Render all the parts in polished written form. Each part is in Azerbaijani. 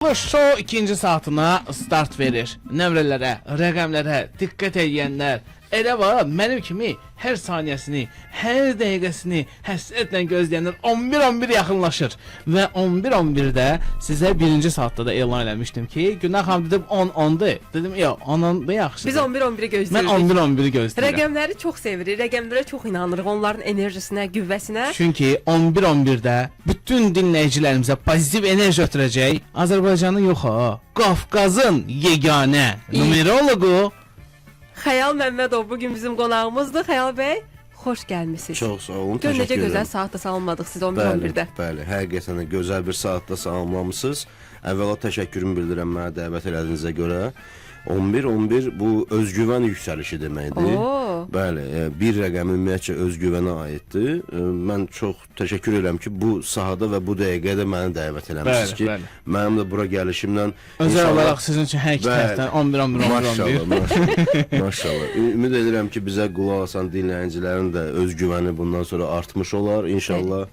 Show ikinci saatına start verir. Nömrələrə, rəqəmlərə diqqət edənlər elə var, mənim kimi hər saniyəsini, hər dəqiqəsini həsrətlə gözləyənlər 11-11 yaxınlaşır. Və 11-11-də sizə birinci saatda da elan eləmişdim ki, Günah xanım dedim 10-10'dur. Dedim yox, 10-10'da yaxşıdır. Biz 11-11'i gözləyirik. Mən 11-11'i gözləyirəm. Rəqəmləri çox sevirik, rəqəmlərə çox inanırıq, onların enerjisinə, qüvvəsinə. Çünki 11-11'də bütün dinləyicilərimizə pozitiv enerji ötürəcək. Azərbaycanın yox ha, Qafqazın yeganə numeroloqu Xəyal Məmmədov bugün bizim qonağımızdır. Xəyal bəy, xoş gəlmisiniz. Çox sağ olun, Gör necə təşəkkür gözəl edirəm. saatda salamladıq siz 11-11-də. Bəli, həqiqətən də gözəl bir saatda salamlamısınız. Əvvəla təşəkkürümü bildirirəm mənə dəvət elədiyinizə görə. 11-11 bu özgüvən yüksəlişi deməkdir. Oo. Bəli, bir rəqəm ümumiyyətcə özgüvənə aiddir. Mən çox təşəkkür edirəm ki, bu sahada və bu dəqiqədə məni dəvət eləmisiniz ki, mənim də bura gəlişimlə özəl olaraq sizin üçün hər iki tərəfdən 11-11-11. Maşallah, maşallah. Ümid edirəm ki, bizə qulaq asan dinləyicilərin də özgüvəni bundan sonra artmış olar inşallah.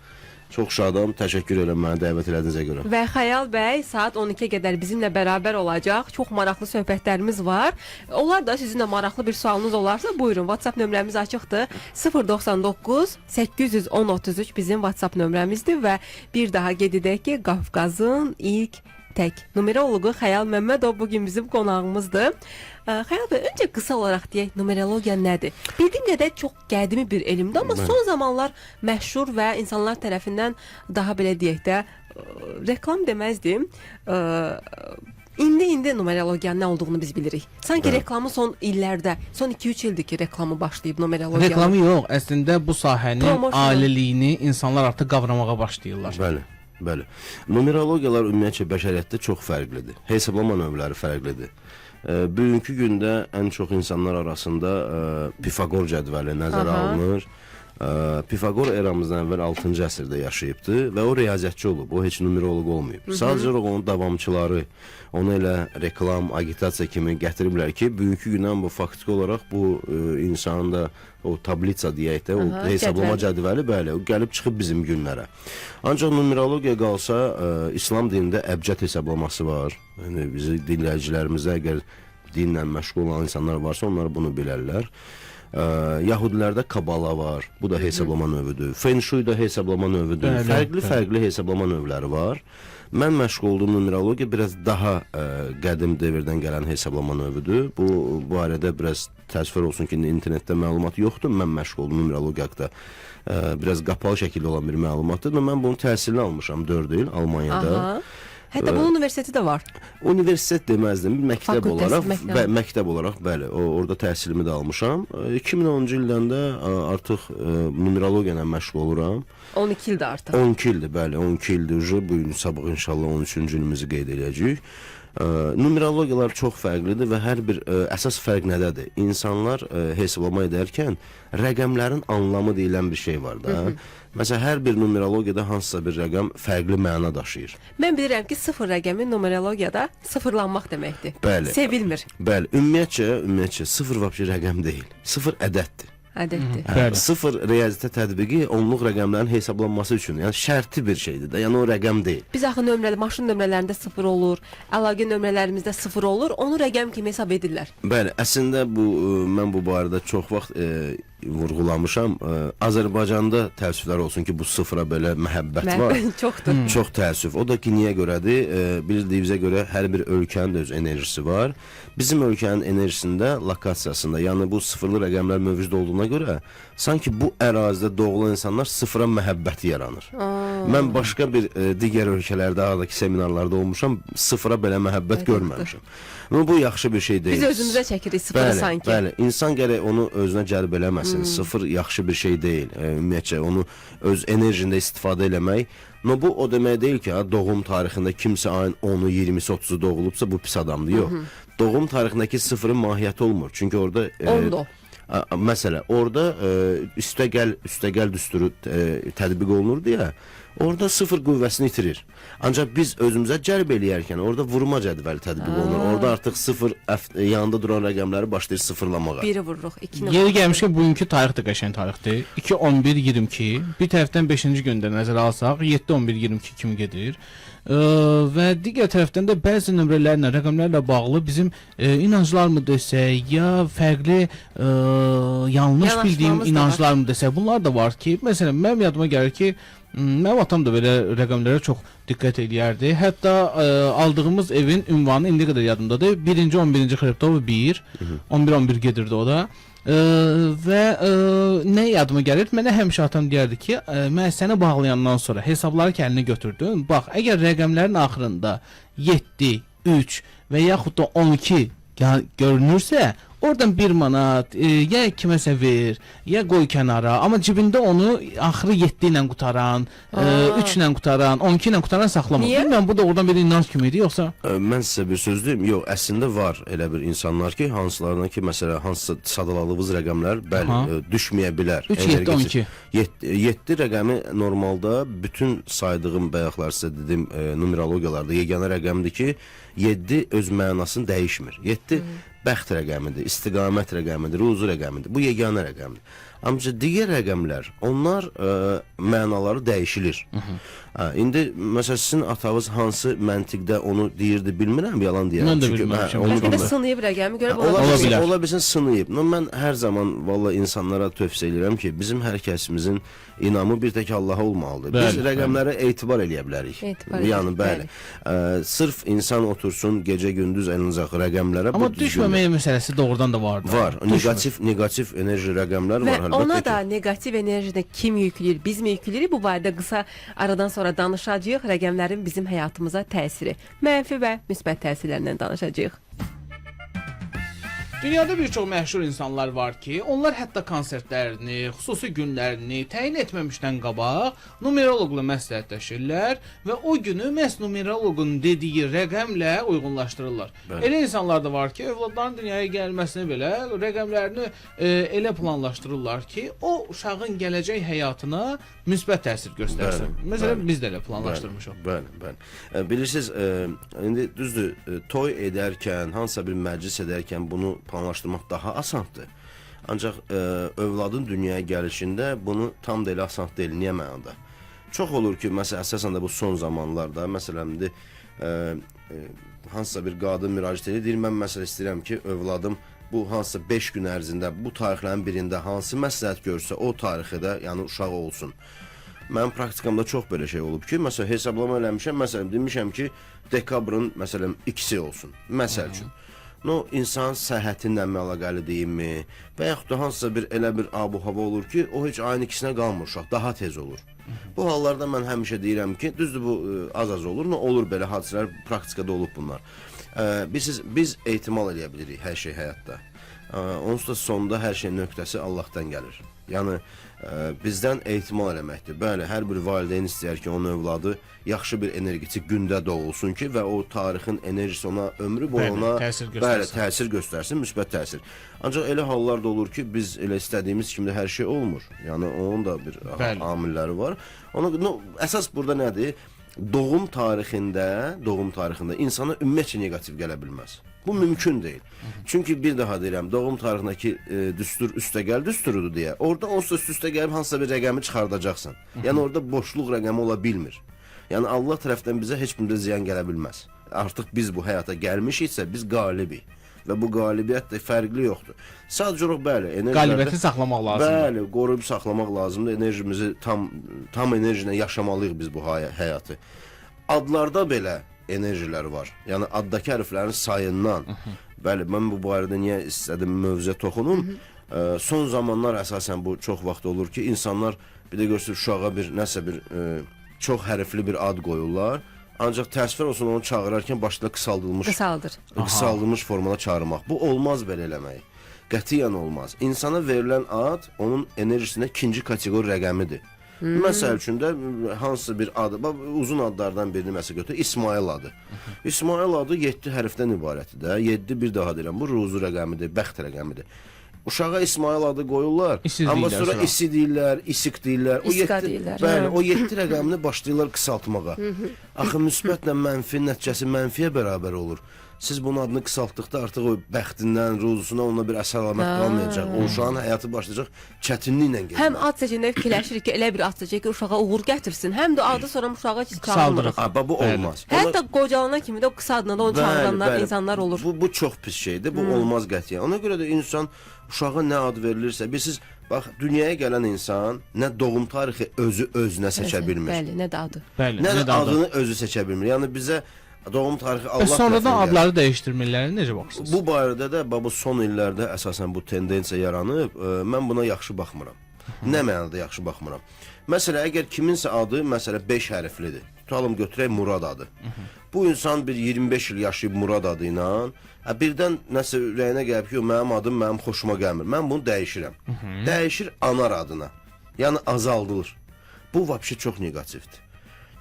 Çox şadam, təşəkkür edirəm mənə dəvət elədiyinizə görə. Və Xəyal bəy saat 12-yə qədər bizimlə bərabər olacaq. Çox maraqlı söhbətlərimiz var. Onlar da sizinlə maraqlı bir sualınız olarsa buyurun. WhatsApp nömrəmiz açıqdır. 099 810 33 bizim WhatsApp nömrəmizdir və bir daha qeyd edək ki, Qafqazın ilk tək numeroloqu Xəyal Məmmədov bugün bizim qonağımızdır. Xəyal bəy, öncə qısa olaraq deyək, numerologiya nədir? Bildiyim qədər çox qədimi bir elmdir, amma son zamanlar məşhur və insanlar tərəfindən daha belə deyək də reklam deməzdim. İndi numerologiyanın nə olduğunu biz bilirik. Sanki reklamı son illərdə, son 2-3 ildir ki, reklamı başlayıb numerologiyanın. Reklamı yox, əslində bu sahənin Promotion. aliliyini insanlar artıq qavramağa başlayırlar. Bəli, bəli. Numerologiyalar ümumiyyətcə bəşəriyyətdə çox fərqlidir. Hesablama növləri fərqlidir. Bugünkü gündə ən çox insanlar arasında Pifagor cədvəli nəzərə alınır. Pifagor eramızdan əvvəl 6-cı əsrdə yaşayıbdı və o riyaziyyatçı olub, o heç numeroloq olmayıb. Sadəcə onun davamçıları onu elə reklam, agitasiya kimi gətiriblər ki, bugünkü gündən bu faktiki olaraq bu insanın da o tablitsa deyək də, o hesablama cədvəli, bəli, o gəlib çıxıb bizim günlərə. Ancaq numerologiya qalsa, İslam dinində əbcəd hesablaması var. Yəni, bizi dinləyicilərimizdə əgər dinlə məşğul olan insanlar varsa, onlar bunu bilərlər. Yahudilərdə kabala var, bu da hesablama növüdür. Feng Shui da hesablama növüdür. Fərqli hesablama növləri var. Mən məşğul olduğum numerologiya biraz daha qədim devirdən gələn hesablama növüdür. Bu barədə biraz təəssüflər olsun ki, internetdə məlumat yoxdur. Mən məşğul olduğum numerologiya haqqında biraz qapalı şəkildə olan bir məlumatdır. Mən bunun təhsilini almışam 4 il Almanyada. Hətta bunun universiteti də var. Universitet deməzdim, məktəb Fakültəsi, olaraq, məktəb olaraq, bəli, orada təhsilimi də almışam. 2010-cu ildən də artıq numerologiya ilə məşğul oluram. 12 ildir artıq. 12 ildir, bəli, 12 ildir. Bu gün sabah inşallah 13-cü ilimizi qeyd edəcəyik. Numerologiyalar çox fərqlidir və hər bir əsas fərq nədədir? İnsanlar hesablama edərkən rəqəmlərin anlamı deyilən bir şey var da. Məsələn, hər bir numerologiyada hansısa bir rəqəm fərqli məna daşıyır. Mən bilirəm ki, 0 rəqəmi numerologiyada sıfırlanmaq deməkdir. Bəli. Sevilmir. Bəli, ümumiyyətcə 0 vəbşi rəqəm deyil. 0 ədəddir. Ədəddir. 0 riyaziyyat tətbiqi onluq rəqəmlərin hesablanması üçün, yəni şərti bir şeydir də, yəni o rəqəm deyil. Biz axı maşın nömrələrində 0 olur, əlaqə nömrələrimizdə 0 olur, onu rəqəm kimi hesab edirlər. Bəli, əslində mən bu barədə çox vaxt vurğulamışam. Azərbaycanda təəssüflər olsun ki, bu sıfıra belə məhəbbət var. Çoxdur. Çox təəssüf. O da ki, niyə görədir? Bildiyimizə görə hər bir ölkənin də öz enerjisi var. Bizim ölkənin enerjisində, lokasiyasında, yəni bu sıfırlı rəqəmlər mövcud olduğuna görə, sanki bu ərazidə doğulan insanlar sıfıra məhəbbəti yaranır. Mən başqa bir digər ölkələrdə, aradakı seminarlarda olmuşam, sıfıra belə məhəbbət görməmişim. Amma bu yaxşı bir şey deyil. Biz özümüzə çəkirik sıfırı sanki. Bəli, insan gərək onu özünə cəlb eləməsin. Sıfır yaxşı bir şey deyil. Ümumiyyətcə, onu öz enerjində istifadə eləmək. Bu o demək deyil ki, doğum tarixində kimsə ayın 10-u, 20-si, 30-u doğulubsa, bu pis adamdır. Yox. Doğum tarixindəki sıfırın mahiyyəti olmur. Çünki orada... Məsələ, orada üstəgəl düsturu tətbiq olunurdu ya, orada sıfır qüvvəsini itirir. Ancaq biz özümüzə cəlb eləyərkən orada vurma cədvəli tətbiq olunur. Orada artıq sıfır yanında duran rəqəmləri başlayır sıfırlamağa. Biri vururuq, 2-ni Yeri gəlmişkən bugünkü tarix də qəşəng tarixdir. 2-11-22. Bir tərəfdən 5-ci gündə nəzərə alsaq 7-11-22 kimi gedir. Və digər tərəfdən də bəzi nömrələrlə, rəqəmlərlə bağlı bizim inanclar mı desək, ya fərqli yanlış Yanaşmamız bildiyim da inanclar mı desək, bunlar da var ki, məsələn, mənim yadıma gəlir ki, mənim atam da belə rəqəmlərə çox diqqət eləyərdi. Hətta aldığımız evin ünvanı indi qədər yadımdadır. 1-ci 11-ci xəribdə 1, 11-11 gedirdi o da. Və nə yadıma gəlir? Mənə həmişə atam deyərdi ki, müəssisəni bağlayandan sonra hesabları ki əlinə götürdün. Bax, əgər rəqəmlərin axırında 7, 3 və yaxud da 12 görünürsə, oradan 1 manat ya kiməsə ver, ya qoy kənara, amma cibində onu axırı 7 ilə qutaran, 3 ilə qutaran, 12 ilə qutaran saxlama. Niyə? Bilmirəm, bu da oradan bir inanc kimi idi, yoxsa? Mən sizə bir söz deyim. Yox, əslində var elə bir insanlar ki, hansılardan ki, məsələn, hansısa sadaladığımız rəqəmlər bəli düşməyə bilər. 3, 7, 12. 7 rəqəmi normalda bütün saydığım bayaqlar sizə dedim numerologiyalarda yeganə rəqəmdir ki, 7 öz mənasını dəyişmir. 7 bəxt rəqəmidir, istiqamət rəqəmidir, ruzu rəqəmidir. Bu yeganə rəqəmdir. Ancaq digər rəqəmlər, onlar mənaları dəyişilir. İndi məsələn sizin atanız hansı məntiqdə onu deyirdi bilmirəm, yalan deyirəm. Mən də Çünki bilməmişəm. onu Bəlkə də bilmirəm. sınayıb rəqəmi görüb Ola ona bilər. Ola bilsin sınayıb. Mən hər zaman valla insanlara tövsiyə edirəm ki, bizim hər kəsimizin inamı bir tək Allaha olmalıdır. Biz Bəli, rəqəmlərə etibar eləyə bilərik. Etibar Yəni edirik, bəli. Sırf insan otursun gecə gündüz əlinizə rəqəmlərə Amma bu düzgün düşməməyə məsələsi doğrudan da vardı. var. Negativ enerji rəqəmlər Və var əlbəttə ona ki. da negativ enerjini kim yükləyir, biz mi yükləyir? Bu barədə qısa aradan sonra danışacağıq. Rəqəmlərin bizim həyatımıza təsiri, mənfi və müsbət təsirlərindən danışacağıq. Dünyada bir çox məşhur insanlar var ki, onlar hətta konsertlərini, xüsusi günlərini təyin etməmişdən qabaq numeroloqla məsləhətləşirlər və o günü məhz numeroloqun dediyi rəqəmlə uyğunlaşdırırlar. Bəli. Elə insanlar da var ki, övladların dünyaya gəlməsini belə rəqəmlərini elə planlaşdırırlar ki, o uşağın gələcək həyatına müsbət təsir göstərsin. Bəli, Məsələn, bəli. biz də elə planlaşdırmışıq. Bəli. Bilirsiniz, indi düzdür, toy edərkən, hansısa bir məclis edərkən bunu planlaşdırmaq daha asandır. Ancaq övladın dünyaya gəlişində bunu tam da elə asan deyil. Niyə mənada? Çox olur ki, məsələn, əsasən də bu son zamanlarda, məsələn, hansısa bir qadın müraciət edir, deyir, mən məsələ istəyirəm ki, övladım bu hansısa 5 gün ərzində, bu tarixlərin birində hansı məsləhət görsə, o tarixdə, yəni uşaq olsun. Mənim praktikamda çox belə şey olub ki, məsələn, hesablama eləmişəm, məsələn, demişəm ki, dekabrın, məsələn, ikisi olsun, məsəl üçün. İnsan səhhətinlə əlaqəli deyimmi və yaxud da hansısa bir elə bir abu-hava olur ki, o heç ayın ikisinə qalmır uşaq, daha tez olur. Bu hallarda mən həmişə deyirəm ki, düzdür bu az-az olur, olur belə hadisələr, praktikada olub bunlar. Biz ehtimal edə bilirik hər şey həyatda. Onsuz da sonda hər şeyin nöqtəsi Allahdan gəlir. Yəni bizdən ehtimal eləməkdir. Bəli, hər bir valideyn istəyər ki, onun övladı yaxşı bir energetik gündə doğulsun ki və o tarixin enerjisi ona ömrü boyu ona təsir göstərsin, müsbət təsir. Ancaq elə hallar da olur ki, biz elə istədiyimiz kimi də hər şey olmur. Yəni onun da bir amilləri var. Əsas burada nədir? Doğum tarixində insana ümumiyyətlə negativ gələ bilməz. Bu mümkün deyil. Çünki bir daha deyirəm, doğum tarixindəki düstur üstəgəl düsturudur deyə. Orada onsuz üstə gəlib hansısa bir rəqəmi çıxardacaqsan. Yəni orada boşluq rəqəmi ola bilmir. Yəni Allah tərəfdən bizə heç birində ziyan gələ bilməz. Artıq biz bu həyata gəlmişiksə, biz qalibik. Və bu qalibiyyət də fərqli yoxdur. Sadəcə olaraq bəli, qalibiyyəti saxlamaq lazımdır. Bəli, qoruyub saxlamaq lazımdır. Enerjimizi tam enerji ilə yaşamalıyıq biz bu həyatı. Adlarda belə enerjilər var. Yəni addakı hərflərin sayından. Bəli, mən bu barədə niyə istədim mövzuya toxunum? Son zamanlar əsasən bu çox vaxt olur ki, insanlar bir də görsün uşağa bir nəsə bir çox hərfli bir ad qoyurlar. Ancaq təəssüflər olsun onu çağırarkən başda qısaldılmış formada çağırmaq. Bu olmaz belə eləmək. Qətiyyən olmaz. İnsana verilən ad onun enerjisində ikinci kateqori rəqəmidir. Məsəl üçün də hansısa bir adı, uzun adlardan birini məsəl götür, İsmail adı. İsmail adı 7 hərfdən ibarətdir də. 7 bir daha deyirəm, bu ruzu rəqəmidir, bəxt rəqəmidir. uşağa İsmail adı qoyurlar. İsiz Amma deyirlər sonra sonra. isi deyirlər, isik deyirlər. İska deyirlər, Bəli, hə. o 7 rəqəmini başlayırlar qısaltmağa. Axı müsbətlə mənfi nəticəsi mənfiyə bərabər olur. Siz bunun adını qısaltdıqda artıq o bəxtindən, ruzusuna ona bir əsər əlamət qalmayacaq. O uşağın həyatı başlayacaq çətinliklə Həm getməyə. ad seçəndə fikirləşirik ki, elə bir ad seçək ki, uşağa uğur gətirsin. Həm də adı sonra uşağa heç Qısaldırıq. çağırmırıq. Amma bu olmaz. Hətta qocalana kimi də o qısa adına da onu çağıranlar Bəli, bəli. insanlar olur. Bu çox pis şeydir. Bu olmaz qətiyyən. Ona görə də insan uşağa nə ad verilirsə, bilirsiniz, bax dünyaya gələn insan nə doğum tarixi özü özünə seçə bilmir. Bəli, nə də adı. Bəli, Nə nə də də adı. adını özü seçə bilmir. Yəni bizə doğum tarixi Allah Sonradan tərəfindən gəlir. adları dəyişdirmirlər. Necə baxırsınız? Bu barədə də bu son illərdə əsasən bu tendensiya yaranıb, mən buna yaxşı baxmıram. Nə mənada yaxşı baxmıram? Məsələn, əgər kiminsə adı, məsələn 5 hərflidir. Tutalım götürək Murad adı. Bu insan bir 25 il yaşayıb Murad adı ilə, birdən nəsə ürəyinə gəlib ki, mənim adım mənim xoşuma gəlmir. Mən bunu dəyişirəm. Dəyişir Anar adına. Yəni azaldılır. Bu vəbşi çox neqativdir.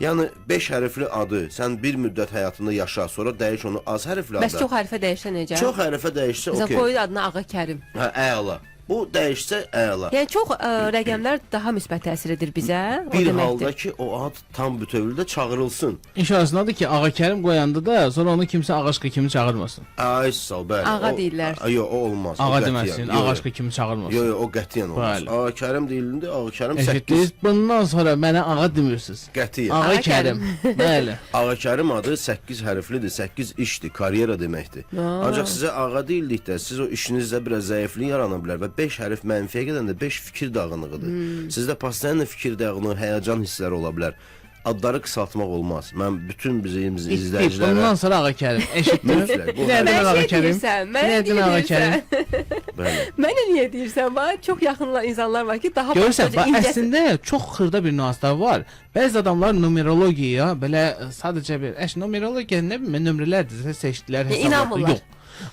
Yəni 5 hərfli adı sən bir müddət həyatında yaşa, sonra dəyiş onu az hərfli Bəs adı. çox hərfə dəyişsə necə? Çox hərfə dəyişsə Məsələn, okey. qoydu adına Ağa Kərim. Hə, əla. Bu dəyişsə əla. Yəni çox rəqəmlər daha müsbət təsir edir bizə. O Bir deməkdir. halda ki, o ad tam bütövlükdə çağırılsın. İnşasındadır ki, Ağa Kərim qoyanda da sonra onu kimsə Ağaşqa kimi çağırmasın. Ay sağ ol, bəli. Ağa deyirlər. Yox, o olmaz. Ağa deməsin, Ağaşqa kimi çağırmasın. Yox, o qətiyyən olmaz. Bəli. Ağa Kərim deyilində, Ağa Kərim 8. Eşitdiniz? Bundan sonra mənə Ağa demirsiniz. Qətiyyən. Ağa Ağa Kərim. Bəli. Ağa Kərim adı 8 hərflidir, 8 işdir, karyera deməkdir. Ancaq sizə ağa deyildikdə siz o işinizdə biraz zəiflik yarana bilər və 5 hərf mənfiyə gedəndə 5 fikir dağınığıdır. Sizdə pastayanla fikir dağınığı, həyəcan hissləri ola bilər. Adları qısaltmaq olmaz. Mən bütün bizim izləyicilərə Bundan sonra Ağa Kərim. Eşitdiniz? Mütləq, bu Nədən Mən Ağa şey Kərim? deyirsən, mən Nədən Ağa Kərim? bəli. Mənə niyə deyirsən? Bax, çox yaxınlar insanlar var ki, daha Görürsən, başqaca incəsi. əslində çox xırda bir nüanslar var. Bəzi adamlar numerologiyaya belə sadəcə bir numerologiya nə bilim nömrələrdir, seçdilər, hesabladı. İnanmırlar. Yox.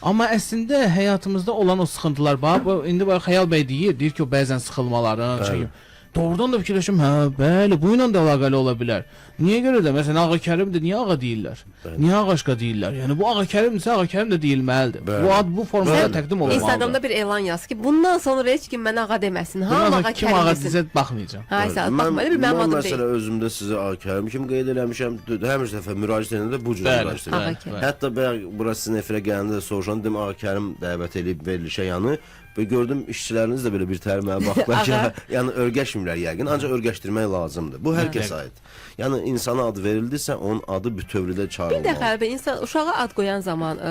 Amma əslində həyatımızda olan o sıxıntılar bax, indi bax Xəyal bəy deyir ki, o bəzən sıxılmaların, çəkim. Doğrudan da fikirləşim, hə, bəli, bu ilə də əlaqəli ola bilər. Niyə görə də məsələn Ağa Kərimdir, niyə Ağa deyirlər? Niyə Ağaşqa deyirlər? Yəni bu Ağa Kərimdirsə Ağa Kərim də deyilməlidir. Bəli. Bu ad bu formada Bəli. təqdim olunmalıdır. Instagramda bir elan yaz ki, bundan sonra heç kim mənə ağa deməsin. Bundan Hamı sonra ağa kim Kərim Ağa desin. dizə baxmayacağam. Hay sağ ol. Baxma, elə bil mənim mən adım məsələ deyil. özümdə sizə Ağa Kərim kimi qeyd eləmişəm. Həmişə dəfə müraciət edəndə bu cür Bəli, müraciət Ağa edirəm. Kərim. Hətta bayaq bura sizin efirə gələndə də soruşan dedim Ağa Kərim dəvət edib verilişə yanı. Və gördüm işçiləriniz də belə bir tərməyə baxdılar ki, Ağa. yəni örgəşmirlər yəqin, ancaq örgəşdirmək lazımdır. Bu hər kəsə aid. Yəni insana ad verildisə, onun adı bütövlükdə Bir çağırılmalıdır. də Xəlbə insan uşağa ad qoyan zaman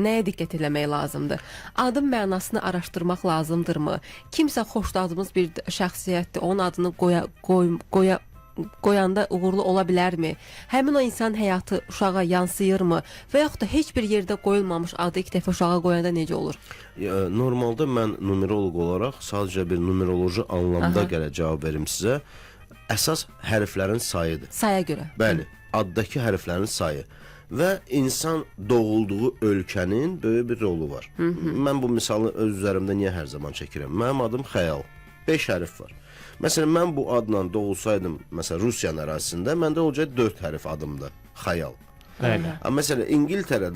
nəyə diqqət etmək lazımdır? Adın mənasını araşdırmaq lazımdırmı? Kimsə xoşladığımız bir şəxsiyyətdir, onun adını qoyanda uğurlu ola bilərmi? Həmin o insan həyatı uşağa yansıyırmı? Və yaxud da heç bir yerdə qoyulmamış adı ilk dəfə uşağa qoyanda necə olur? Normalda mən numeroloq olaraq sadəcə bir numeroloji anlamda gələ cavab verim sizə. Əsas hərflərin sayıdır. Saya görə. Bəli, addakı hərflərin sayı və insan doğulduğu ölkənin böyük bir rolu var. Mən bu misalı öz üzərimdə niyə hər zaman çəkirəm? Mənim adım Xəyal. 5 hərf var. Məsələn, mən bu adla doğulsaydım, məsələn, Rusiyanın ərazisində, məndə olacaq 4 hərf adımda. Xəyal. Bəli. Amma məsələn, İngiltərədə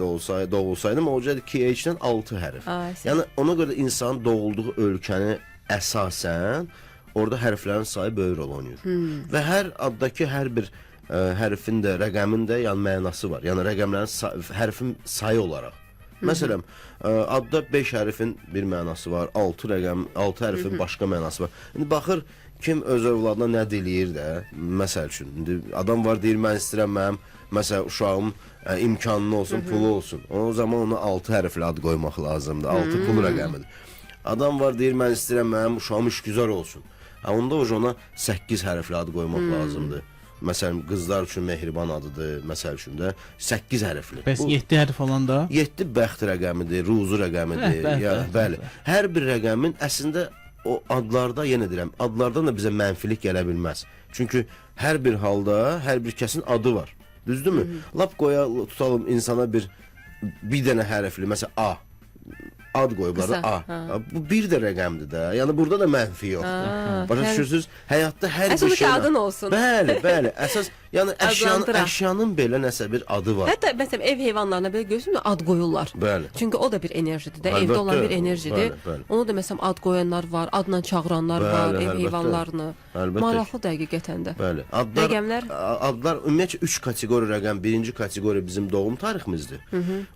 doğulsaydım, olacaq 2H-dən 6 hərf. Ay, Yəni ona görə də insanın doğulduğu ölkəni əsasən orada hərflərin sayı böyük rol oynayır. Və hər addakı hər bir hərfin də, rəqəmin də yəni mənası var. Yəni rəqəmlərin hərfin sayı olaraq. Məsələn, adda 5 hərfin bir mənası var, 6 hərfin başqa mənası var. İndi baxır kim öz övladına nə diləyir də, məsəl üçün. İndi adam var deyir mən istəyirəm mənim məsələn uşağım imkanlı olsun, pulu olsun. O zaman ona 6 hərfli ad qoymaq lazımdır. 6 pul rəqəmidir. Adam var deyir mən istəyirəm mənim uşağım işgüzar olsun. Onda ona 8 hərfli ad qoymaq lazımdır. Məsələn, qızlar üçün mehriban adıdır, məsəl üçün də 8 hərfli. Bəs 7 hərf olan da 7 bəxt rəqəmidir, ruzu rəqəmidir. Bəli. Hər bir rəqəmin əslində o adlarda yenə deyirəm, adlardan da bizə mənfilik gələ bilməz. Çünki hər bir halda hər bir kəsin adı var. Düzdürmü? Lap tutalım insana bir dənə hərfli, məsələn A. Ad qoyublar da A. Bu bir də rəqəmdir də. Yəni burada da mənfi yoxdur. Başa düşürsüz? Həyatda hər bir Əsas şey adın olsun. Bəli. Əsas Yəni Adlandıra. əşyanın belə nəsə bir adı var. Hətta məsələn ev heyvanlarına belə görürsünüz ad qoyurlar. Bəli. Çünki o da bir enerjidir də, Əlbəttə, evdə olan bir enerjidir. bəli, bəli. Onu da məsələn ad qoyanlar var, adla çağıranlar Bəli, var, ev əlbəttə. heyvanlarını. Əlbəttə. Maraqlı həqiqətən də. Bəli. Rəqəmlər? Adlar ümumiyyətlə 3 kateqori rəqəm. Birinci kateqori bizim doğum tariximizdir.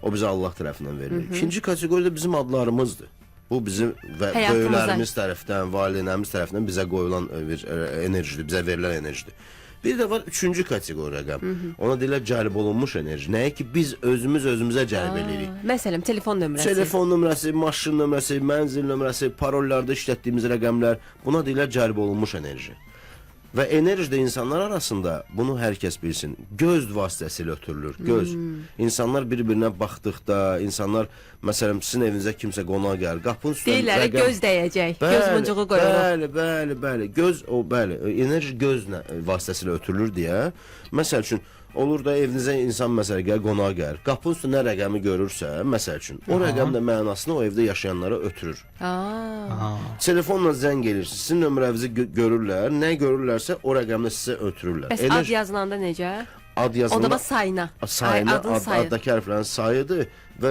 O bizə Allah tərəfindən verilir. İkinci kateqorida bizim adlarımızdır. Bu bizim və Həyatımıza. böyüklərimiz tərəfindən, valideynlərimiz tərəfindən bizə qoyulan bir enerjidir, bizə verilən enerjidir. Bir də var üçüncü kateqori rəqəm. Ona deyirlər cəlb olunmuş enerji. Nəyə ki biz özümüz özümüzə cəlb edirik. Məsələn, telefon nömrəsi. Telefon nömrəsi, maşın nömrəsi, mənzil nömrəsi, parollarda işlətdiyimiz rəqəmlər, buna deyirlər cəlb olunmuş enerji. Və enerji də insanlar arasında, bunu hər kəs bilsin, göz vasitəsilə ötürülür. Göz. İnsanlar bir-birinə baxdıqda, insanlar məsələn sizin evinizə kimsə qonaq gəlir, qapının üstünə Deyirlər göz dəyəcək, göz muncuğu qoyulur. Bəli, göz o bəli, enerji gözlə vasitəsilə ötürülür deyə. Məsəl üçün olur da evinizə insan məsələ gəlir, qonaq gəlir. Qapının üstündə rəqəmi görürsə, məsəl üçün, o rəqəm də mənasını o evdə yaşayanlara ötürür. Telefonla zəng gelirsiniz, sizin nömrənizi görürlər, nə görürlərsə o rəqəmlə sizə ötürürlər. Bəs ad yazılanda necə? Ad O yazılanda da sayına. sayını, Adın sayı. addakı hərflərin sayıdır və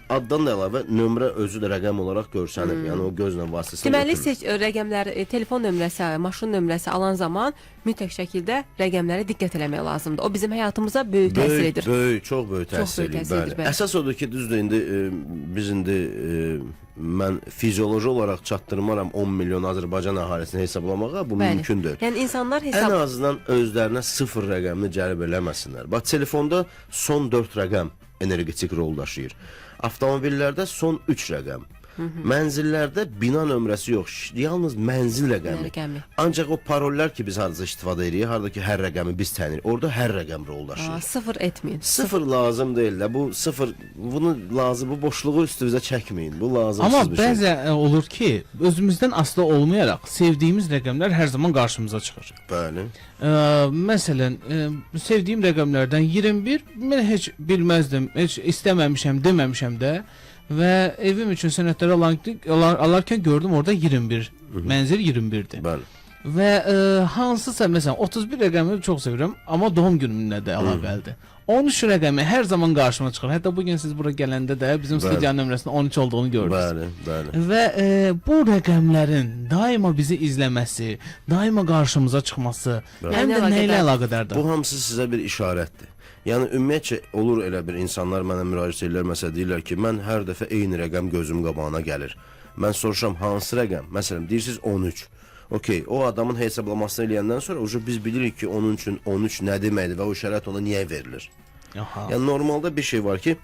addan da əlavə nömrə özü də rəqəm olaraq görsənir. Yəni o gözlə vasitəsilə. Deməli ötürülür. rəqəmlər, telefon nömrəsi, maşın nömrəsi alan zaman mütləq şəkildə rəqəmlərə diqqət eləmək lazımdır. O bizim həyatımıza böyük təsir edir. Böyük, çox böyük Çox təsir böyük edir. təsir edir, Bəli. bəli. Əsas odur ki, düzdür indi biz indi mən fizioloji olaraq çatdırmaram 10 milyon Azərbaycan əhalisini hesablamağa, bu mümkün deyil. Yəni insanlar Ən hesab azından özlərinə 0 rəqəmini cəlb eləməsinlər. Bax telefonda son 4 rəqəm energetik rol daşıyır. Avtomobillərdə son 3 rəqəm. Mənzillərdə bina nömrəsi yox, yalnız mənzil rəqəmi. Rəqəmi. Ancaq o parollar ki biz harda istifadə edirik, harda ki hər rəqəmi biz tənirik, orada hər rəqəm rol daşıyır. sıfır etməyin. Sıfır lazım deyil də. Bu sıfır, bunu lazım, bu boşluğu üstünüzə çəkməyin. Bu lazımsız Amma bir şey. bəzən olur ki, özümüzdən asılı olmayaraq sevdiyimiz rəqəmlər hər zaman qarşımıza çıxır. Bəli. Məsələn, sevdiyim rəqəmlərdən 21 mən heç bilməzdim, heç istəməmişəm, deməmişəm də və evim üçün sənədləri alarkən gördüm orada 21. Mənzil 21-dir. Bəli. Və hansısa məsələn 31 rəqəmini çox sevirəm, amma doğum günümlə də əlaqəlidir. 13 rəqəmi hər zaman qarşıma çıxır. Hətta bu gün siz bura gələndə də bizim studiyanın nömrəsinin 13 olduğunu gördünüz. Bəli, bəli. Və bu rəqəmlərin daima bizi izləməsi, daima qarşımıza çıxması, həm də nə ilə əlaqədardır? Bu hamısı sizə bir işarətdir. Yəni ümumiyyətcə olur elə bir insanlar mənə müraciət edirlər, məsələn deyirlər ki, mən hər dəfə eyni rəqəm gözüm qabağına gəlir. Mən soruşuram hansı rəqəm? Məsələn deyirsiniz 13. Okey, o adamın hesablamasını eləyəndən sonra biz bilirik ki, onun üçün 13 nə deməkdir və o işarət ona niyə verilir. Aha. Yəni normalda bir şey var ki,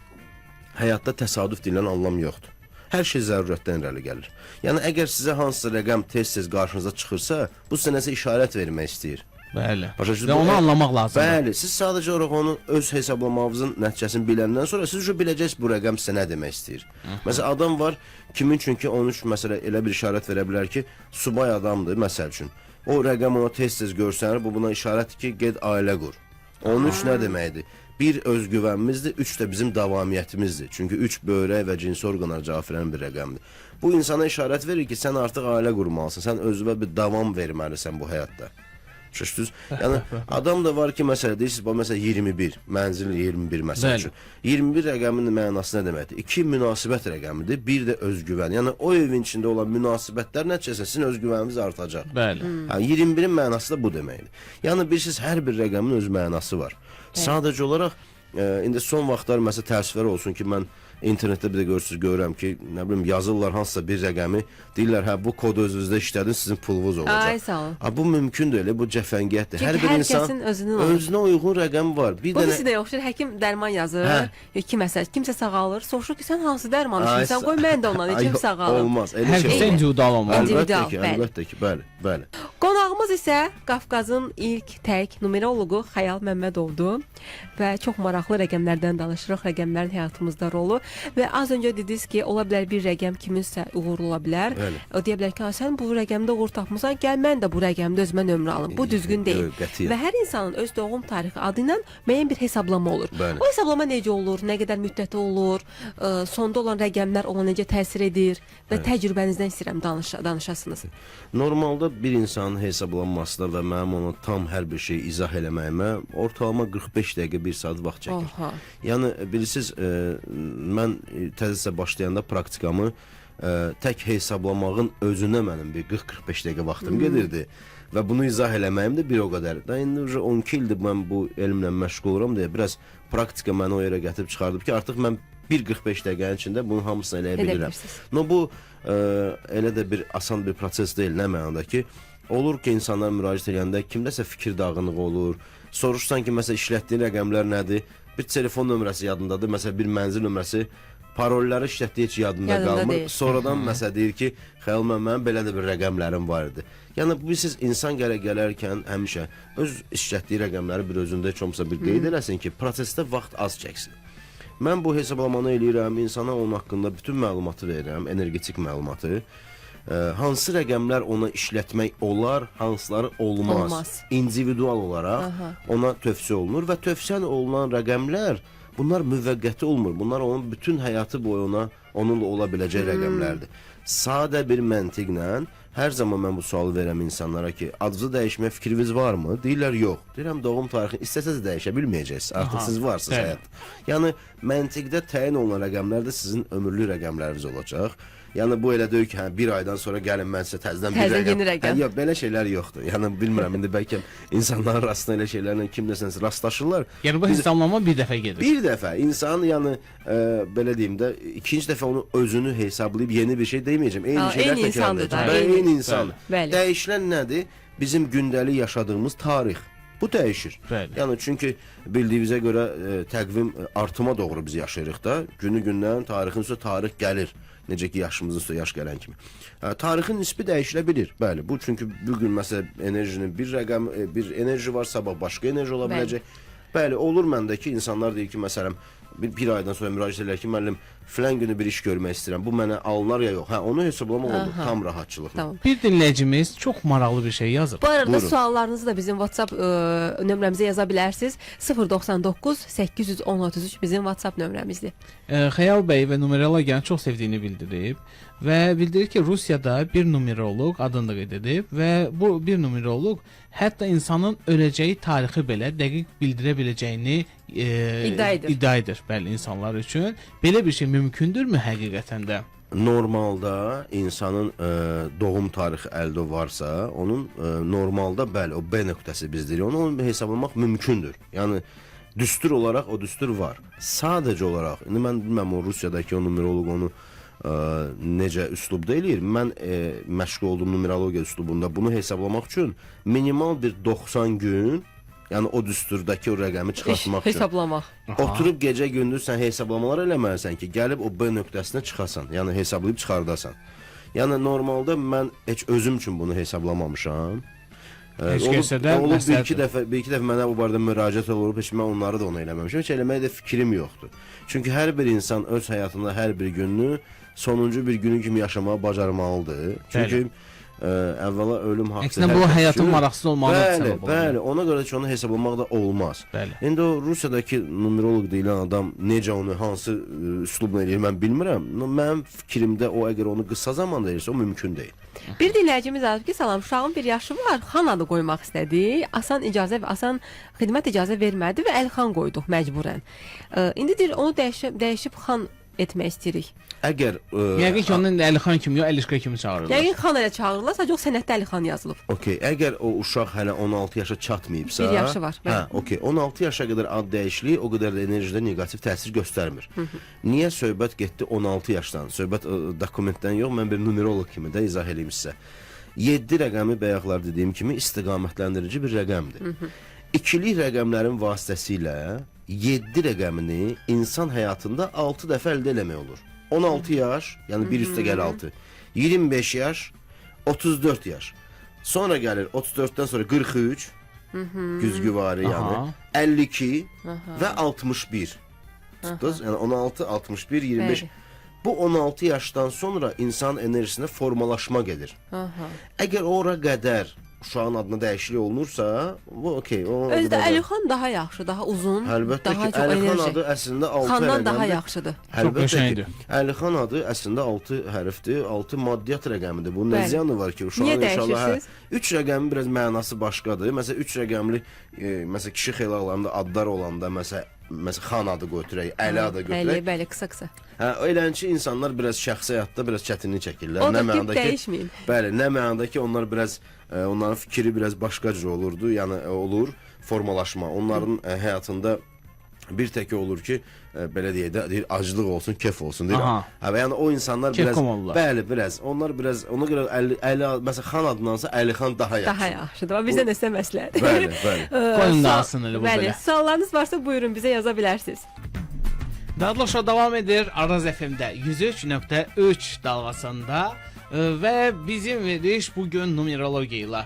həyatda təsadüf deyilən anlam yoxdur. Hər şey zərurətdən irəli gəlir. Yəni əgər sizə hansısa rəqəm tez-tez qarşınıza çıxırsa, bu sizə nəsə işarət vermək istəyir. Bəli. Başa Və onu anlamaq lazımdır. Bəli, siz sadəcə olaraq onu öz hesablamağınızın nəticəsini biləndən sonra siz biləcəksiniz bu rəqəm sizə nə demək istəyir. Məsələn, adam var, kimin üçün ki 13 məsələ elə bir işarət verə bilər ki, subay adamdır məsəl üçün. O rəqəm ona tez-tez görsənir, bu buna işarətdir ki, get ailə qur. 13 nə deməkdir? 1 özgüvənimizdir, 3 də bizim davamiyyətimizdir. Çünki 3 böyrək və cinsi orqanlara cavab verən bir rəqəmdir. Bu insana işarət verir ki, sən artıq ailə qurmalısan, sən özünə bir davam verməlisən bu həyatda. Şüşdünüz? Yəni adam da var ki, məsələ deyirsiniz, məsələn 21, mənzil 21 məsəl üçün. 21 rəqəminin mənası nə deməkdir? 2 münasibət rəqəmidir, bir də özgüvən. Yəni o evin içində olan münasibətlər nəticəsində sizin özgüvəniniz artacaq. Bəli. Yəni 21-in mənası da bu deməkdir. Yəni bilirsiniz, hər bir rəqəmin öz mənası var. Sadəcə olaraq indi son vaxtlar məsələn təəssüflər olsun ki, mən internetdə bir də görürəm ki, nə bilim yazırlar hansısa bir rəqəmi, deyirlər hə bu kodu özünüzdə işlədin, sizin pulunuz olacaq. Ay sağ olun. Bu mümkün deyil, bu cəfəngiyətdir. Çünki Hər bir hər insan kəsin özünə uyğun rəqəmi var. Bir Bu dənə bizə də yoxdur. Həkim dərman yazır. Hə. Kimsə sağalır. Soruşur ki, sən hansı dərman içirsən? Qoy mən də ondan içim sağalım. Olmaz. Elə Hər şey. kəsə individual olmalı. İndividual, Əlbəttə ki, bəli. əlbəttə ki, bəli, bəli. Qonağımız isə Qafqazın ilk tək numeroloqu Xəyal Məmmədovdur və çox maraqlı maraqlı rəqəmlərdən danışırıq, rəqəmlərin həyatımızda rolu və az öncə dediniz ki, ola bilər bir rəqəm kiminsə uğurlu ola bilər. Bəli. O deyə bilər ki, sən bu rəqəmdə uğur tapmısan, gəl mən də bu rəqəmdə özümə nömrə alım. Bu düzgün deyil. Qətiyyən. Və hər insanın öz doğum tarixi adı ilə müəyyən bir hesablama olur. Bəli. O hesablama necə olur, nə qədər müddəti olur, sonda olan rəqəmlər ona necə təsir edir və təcrübənizdən istəyirəm danışasınız. Normalda bir insanın hesablanmasına və mənim ona tam hər bir şeyi izah eləməyimə ortalama 45 dəqiqə 1 saat vaxt çəkir. Oha. Yəni bilirsiniz, mən təzəcə başlayanda praktikamı tək hesablamağın özünə mənim bir 40-45 dəqiqə vaxtım gedirdi. Və bunu izah eləməyim də bir o qədər. Da indi 12 ildir mən bu elmlə məşğul oluram deyə biraz praktika məni o yerə gətirib çıxardıb ki, artıq mən 1-45 dəqiqənin içində bunun hamısını eləyə bilirəm. No bu elə də bir asan bir proses deyil, nə mənada ki, olur ki, insanlar müraciət edəndə kimdəsə fikir dağınığı olur. Soruşsan ki, məsələn, işlətdiyin rəqəmlər nədir? Bir telefon nömrəsi yadındadır, məsələn, bir mənzil nömrəsi, parolları işlətdiyi heç yadında qalmır. Deyil. Sonradan məsələn deyir ki, xəyal mənim belə də bir rəqəmlərim var idi. Yəni bu siz insan gələrkən həmişə öz işlətdiyi rəqəmləri bir özündə heç olmasa bir qeyd eləsin ki, prosesdə vaxt az çəksin. Mən bu hesablamanı eləyirəm, insana onun haqqında bütün məlumatı verirəm, energetik məlumatı. Hansı rəqəmlər ona işlətmək olar, hansıları olmaz. İndividual olaraq ona tövsiyə olunur və tövsiyə olunan rəqəmlər bunlar müvəqqəti olmur. Bunlar onun bütün həyatı boyu onunla ola biləcək rəqəmlərdir. Sadə bir məntiqlə hər zaman mən bu sualı verirəm insanlara ki, adınızı dəyişməyə fikriniz varmı? Deyirlər, yox. Deyirəm, doğum tarixini istəsəz dəyişə bilməyəcəksiniz. Artıq siz varsınız həyat. Yəni, məntiqdə təyin olunan rəqəmlər də sizin ömürlük rəqəmləriniz olacaq. Yəni bu elə deyil ki, bir aydan sonra gəlin mən sizə təzədən bir rəqəm. Yox, belə şeylər yoxdur. Yəni bilmirəm, indi bəlkə insanların rastına elə şeylərlə kimləsəniz rastlaşırlar. Yəni bu hesablama bir dəfə gedir. Bir dəfə insan, yəni belə deyim də, ikinci dəfə onu özünü hesablayıb yeni bir şey deməyəcəm. Eyni şeylər təkrarlayacaq. Eyni insan. Dəyişilən nədir? Bizim gündəlik yaşadığımız tarix. Bu dəyişir. Yəni çünki bildiyinizə görə təqvim artıma doğru biz yaşayırıq da. Günü-gündən tarixin üstə tarix gəlir. Necə ki yaşımızın üstə yaş gələn kimi. Tarixin nisbi dəyişilə bilir. Bəli, bu çünki bu gün məsələn enerjinin bir rəqəm, bir enerji var, sabah başqa enerji ola biləcək. Bəli, olur məndə ki, insanlar deyir ki, məsələn, bir aydan sonra müraciət edirlər ki, müəllim, filan günü bir iş görmək istəyirəm. Bu mənə alınar ya yox. Onu hesablamaq oldu tam rahatçılıqla. Tamam. Bir dinləyicimiz çox maraqlı bir şey yazıb. Bu arada suallarınızı da bizim WhatsApp nömrəmizə yaza bilərsiniz. 099 810 33 bizim WhatsApp nömrəmizdir. Xəyal bəy və numerologiyanı çox sevdiyini bildirib və bildirir ki, Rusiyada bir numeroloq adını da qeyd edib və bu bir numeroloq hətta insanın öləcəyi tarixi belə dəqiq bildirə biləcəyini iddia edir. Bəli, insanlar üçün belə bir şey mümkündürmü həqiqətən də? Normalda insanın doğum tarixi əldə varsa, onun normalda bəli, o B nöqtəsi biz deyirik, onu hesablamaq mümkündür. Yəni düstur olaraq o düstur var. Sadəcə olaraq, indi mən bilməm o Rusiyadakı o numeroloq onu necə üslubda eləyir. Mən məşğul olduğum numerologiya üslubunda bunu hesablamaq üçün minimal bir 90 gün, yəni o düsturdakı o rəqəmi çıxartmaq üçün Hesablamaq. oturub gecə gündüz sən hesablamalar eləməlisən ki, gəlib o B nöqtəsinə çıxasan, yəni hesablayıb çıxardasan. Yəni normalda mən heç özüm üçün bunu hesablamamışam. Heç kəsə də bir iki dəfə mənə bu barədə müraciət olub, heç mən onları da ona eləməmişəm. Heç eləməyə də fikrim yoxdur. Çünki hər bir insan öz həyatında hər bir gününü sonuncu bir günü kimi yaşamağı bacarmalıdır. Çünki əvvəla ölüm haqqı. Əksinə bu həyatın maraqsız olmağına səbəb olur. Bəli, ona görə ki, onu hesablamaq da olmaz. Bəli. İndi o Rusiyadakı numeroloq deyilən adam necə onu, hansı üslubla eləyir mən bilmirəm. Mənim fikrimdə o əgər onu qısa zamanda eləyirsə, o mümkün deyil. Bir dinləyicimiz yazıb ki, salam, uşağın bir yaşı var, xan adı qoymaq istədi. Asan xidmət icazə vermədi və Əlxan qoyduq məcburən. İndi deyir, onu dəyişib xan etmək istəyirik. Əgər yəqin ki, onun Əlixan kimi yox, Əlişqa kimi çağırırlar. Yəqin xan elə çağırırlar, sadəcə o sənəddə Əlixan yazılıb. Okay, əgər o uşaq hələ 16 yaşa çatmayıbsa, bir yaşı var. Okay, 16 yaşa qədər ad dəyişikliyi o qədər də enerjidə neqativ təsir göstərmir. Niyə söhbət getdi 16 yaşdan? Söhbət dokumentdən yox, mən bir numeroloq kimi də izah edeyim sizə. 7 rəqəmi bayaqlar dediyim kimi istiqamətləndirici bir rəqəmdir. İkilik rəqəmlərin vasitəsilə 7 rəqəmini insan həyatında 6 dəfə əldə eləmək olur. 16 yaş, yəni bir üstə gəl 6. 25 yaş, 34 yaş. Sonra gəlir 34-dən sonra 43, güzgüvarı yəni. Aha. 52 və 61. Tutdunuz? Yəni 16, 61, 25. Bəli. Bu 16 yaşdan sonra insan enerjisində formalaşma gedir. Aha. Əgər ora qədər uşağın adına dəyişiklik olunursa, bu okey. Özdə Əlixan daha yaxşı, daha uzun, Əlbəttə daha ki, çox Əlixan enerji. adı əslində 6 Xandan daha rəqəmdir. yaxşıdır. Əlbəttə ki, qəşəngdir. Əlixan adı əslində 6 hərfdir, 6 maddiyyat rəqəmidir. Bunun nə Bəli. ziyanı var ki, uşağın Niyə inşallah dəyişirsiniz? 3 rəqəmin biraz mənası başqadır. Məsələn 3 rəqəmli məsələn kişi xeylalarında adlar olanda məsələn xan adı götürək, Əli adı götürək. Bəli, qısa-qısa. Hə, eləncə insanlar biraz şəxsi həyatda biraz çətinlik çəkirlər. O da tip dəyişməyin. Bəli, nə mənada ki, onlar biraz onların fikri biraz başqa cür olurdu. Yəni olur formalaşma. Onların həyatında bir tək olur ki, belə deyək də, deyir aclıq olsun, kef olsun, deyir. Aha. Hə, və yəni o insanlar Kef biraz komollar. bəli, biraz onlar biraz ona görə Əli məsələn xan adındansa Əlixan daha yaxşı. Daha yaxşıdır. Amma bizə nəsə məsləhət. Bəli, bəli. Qoyun qalsın elə bu Bəli, belə. suallarınız varsa buyurun bizə yaza bilərsiniz. Dadlaşa davam edir Araz FM-də 103.3 dalğasında və bizim veriş bu gün numerologiya ilə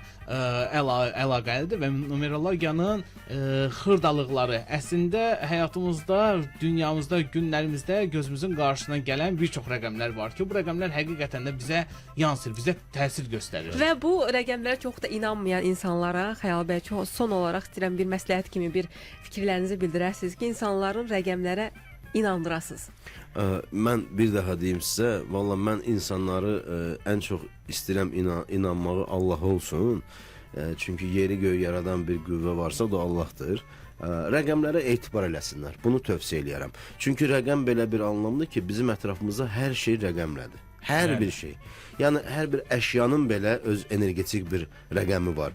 əlaqəlidir və numerologiyanın xırdalıqları əslində həyatımızda, dünyamızda, günlərimizdə gözümüzün qarşısına gələn bir çox rəqəmlər var ki, bu rəqəmlər həqiqətən də bizə yansır, bizə təsir göstərir. Və bu rəqəmlərə çox da inanmayan insanlara Xəyal bəy son olaraq istəyirəm bir məsləhət kimi bir fikirlərinizi bildirəsiniz ki, insanların rəqəmlərə inandırasınız. Mən bir daha deyim sizə, valla mən insanları ən çox istəyirəm inanmağı Allaha olsun. Çünki yeri göy yaradan bir qüvvə varsa o da Allahdır. Rəqəmlərə etibar eləsinlər. Bunu tövsiyə eləyərəm. Çünki rəqəm belə bir anlamdır ki, bizim ətrafımızda hər şey rəqəmlədir. Hər bir şey. Yəni hər bir əşyanın belə öz energetik bir rəqəmi var.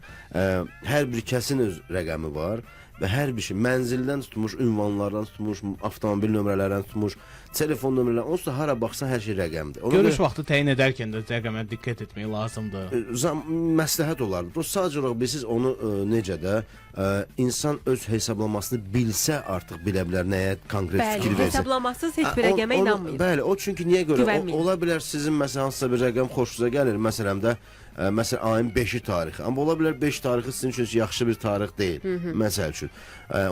Hər bir kəsin öz rəqəmi var. Və hər bir şey, mənzildən tutmuş, ünvanlardan tutmuş, avtomobil nömrələrindən tutmuş, telefon nömrələri, onsuz da hara baxsan hər şey rəqəmdir. Görüş vaxtı təyin edərkən də rəqəmə diqqət etmək lazımdır. Məsləhət olardı. Bu sadəcə olaraq bilirsiniz onu necə də insan öz hesablamasını bilsə artıq bilə bilər nəyə konkret fikir Bəli, versə. hesablamasız heç bir rəqəmə inanmayın. Bəli, o çünki niyə görə Güvənməyin. ola bilər sizin məsələn hansısa bir rəqəm xoşunuza gəlir, məsələn də məsələn ayın 5-i tarixi. Amma ola bilər 5 tarixi sizin üçün yaxşı bir tarix deyil. Məsəl üçün.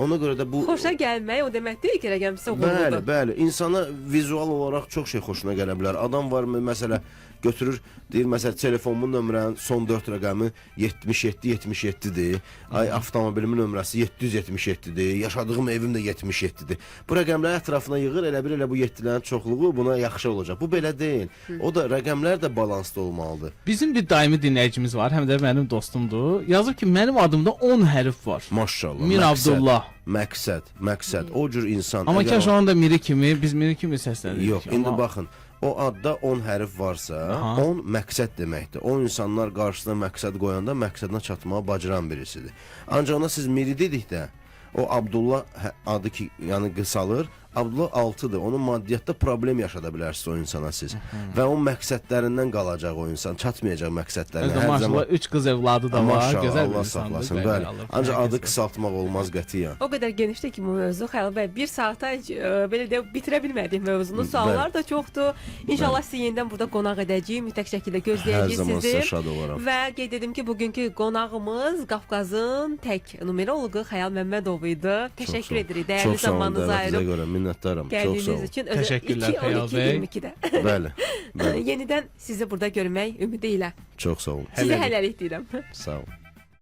Ona görə də bu Xoşa gəlmək o demək deyil ki, rəqəm sizə Bəli, uğurludur. bəli. İnsana vizual olaraq çox şey xoşuna gələ bilər. Adam var məsələ götürür, deyir məsələn telefonumun nömrənin son 4 rəqəmi 77-77-dir. Ay avtomobilimin nömrəsi 777-dir. Yaşadığım evim də 77-dir. Bu rəqəmləri ətrafına yığır, elə bir elə bu 7-lərin çoxluğu buna yaxşı olacaq. Bu belə deyil. O da rəqəmlər də balanslı olmalıdır. Bizim bir daimi dinləyicimiz var, həm də mənim dostumdur. Yazır ki, mənim adımda 10 hərf var. Maşallah. Mir Abdullah. Məqsəd. O cür insan. Amma əgər kaş onun da miri kimi, biz miri kimi səslənirik. Yox, indi baxın. O adda 10 hərf varsa, 10 məqsəd deməkdir. O insanlar qarşısına məqsəd qoyanda məqsədinə çatmağı bacaran birisidir. Ancaq ona siz miri dedikdə, o Abdullah adı ki, yəni qısalır, Abdullah 6-dır. Onun maddiyyatda problem yaşada bilərsiniz o insana siz. Və o məqsədlərindən qalacaq o insan, çatmayacaq məqsədlərinə. Hər zaman 3 qız evladı da var, Maşallah, gözəl bir Allah insandır. saxlasın. Bəli. Ancaq adı qısaltmaq olmaz qətiyyən. O qədər genişdir ki bu mövzu Xəyal bəy 1 saata belə də bitirə bilmədik mövzunu. Suallar da çoxdur. İnşallah sizi yenidən burada qonaq edəcəyik. Mütləq şəkildə Hər gözləyəcəyik zaman sizi. sizə şad olaram. Və qeyd edim ki, bugünkü qonağımız Qafqazın tək numeroloqu Xəyal Məmmədov idi. Təşəkkür edirik. Dəyərli zamanınızı ayırıb görə minnətdaram. Çox sağ gəldiyiniz olun. üçün. Təşəkkürlər Xəyal bəy. 22-də. Bəli. Yenidən sizi burada görmək ümidi ilə. Çox sağ olun. Sizə hələlik deyirəm. Sağ olun.